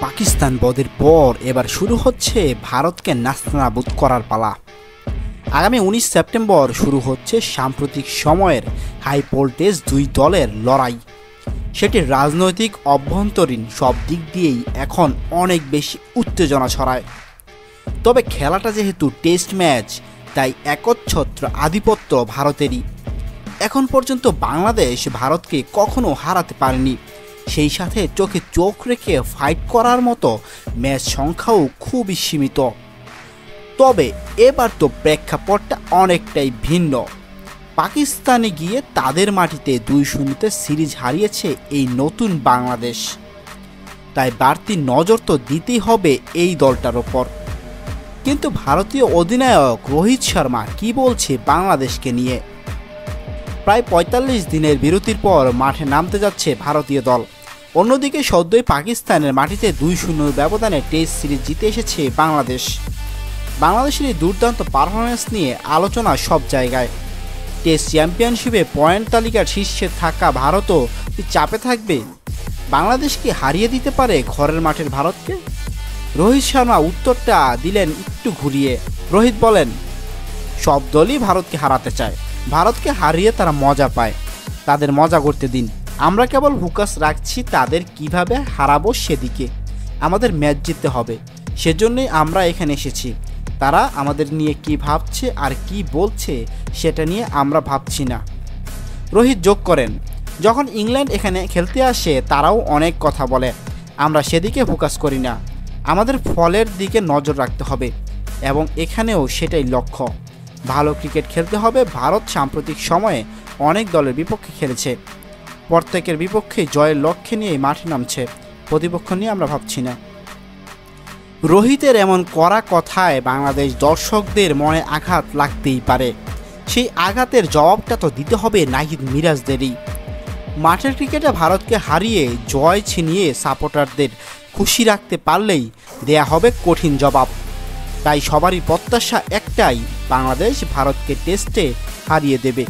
পাকিস্তান বধের পর এবার শুরু হচ্ছে ভারতকে নাস্তানাবুদ করার পালা। আগামী 19 সেপ্টেম্বর শুরু হচ্ছে সাম্প্রতিক সময়ের হাই ভোল্টেজ দুই দলের লড়াই। সেটি রাজনৈতিক অভ্যন্তরীণ সব দিক দিয়েই এখন অনেক বেশি উত্তেজনা ছড়ায়। তবে খেলাটা যেহেতু টেস্ট ম্যাচ, তাই একচ্ছত্র আধিপত্য ভারতেরই। এখন পর্যন্ত বাংলাদেশ ভারতকে কখনো হারাতে পারেনি, সেই সাথে চোখে চোখ রেখে ফাইট করার মতো ম্যাচ সংখ্যাও খুবই সীমিত। তবে এবার তো প্রেক্ষাপটটা অনেকটাই ভিন্ন। পাকিস্তানে গিয়ে তাদের মাটিতে 2-0 সিরিজ হারিয়েছে এই নতুন বাংলাদেশ, তাই বাড়তি নজর তো দিতেই হবে এই দলটার ওপর। কিন্তু ভারতীয় অধিনায়ক রোহিত শর্মা কি বলছে বাংলাদেশকে নিয়ে? প্রায় ৪৫ দিনের বিরতির পর মাঠে নামতে যাচ্ছে ভারতীয় দল। অন্যদিকে সদ্যই পাকিস্তানের মাটিতে 2-0 ব্যবধানে টেস্ট সিরিজ জিতে এসেছে বাংলাদেশ। বাংলাদেশের এই দুর্দান্ত পারফরমেন্স নিয়ে আলোচনা সব জায়গায়। টেস্ট চ্যাম্পিয়নশিপে পয়েন্ট তালিকার শীর্ষে থাকা ভারতও চাপে থাকবে। বাংলাদেশ কি হারিয়ে দিতে পারে ঘরের মাঠের ভারতকে? রোহিত শর্মা উত্তরটা দিলেন একটু ঘুরিয়ে। রোহিত বলেন, সব দলই ভারতকে হারাতে চায়, ভারতকে হারিয়ে তারা মজা পায়, তাদের মজা করতে দিন। আমরা কেবল ফোকাস রাখছি তাদের কিভাবে হারাবো সেদিকে। আমাদের ম্যাচ জিততে হবে, সেজন্যই আমরা এখানে এসেছি। তারা আমাদের নিয়ে কি ভাবছে আর কি বলছে সেটা নিয়ে আমরা ভাবছি না। রোহিত যোগ করেন, যখন ইংল্যান্ড এখানে খেলতে আসে তারাও অনেক কথা বলে, আমরা সেদিকে ফোকাস করি না। আমাদের ফলের দিকে নজর রাখতে হবে এবং এখানেও সেটাই লক্ষ্য। ভালো ক্রিকেট খেলতে হবে। ভারত সাম্প্রতিক সময়ে অনেক দলের বিপক্ষে খেলেছে, প্রত্যেকের বিপক্ষে জয়ের লক্ষ্যে নিয়েই মাঠে নামছে, প্রতিপক্ষ নিয়ে আমরা ভাবছি না। রোহিতের এমন কড়া কথায় বাংলাদেশ দর্শকদের মনে আঘাত লাগতেই পারে। সেই আঘাতের জবাবটা তো দিতে হবে নাহিদ মিরাজদেরই। মাঠের ক্রিকেটে ভারতকে হারিয়ে জয় ছিনিয়ে সাপোর্টারদের খুশি রাখতে পারলেই দেয়া হবে কঠিন জবাব। তাই সবারই প্রত্যাশা একটাই, বাংলাদেশ ভারতকে টেস্টে হারিয়ে দেবে।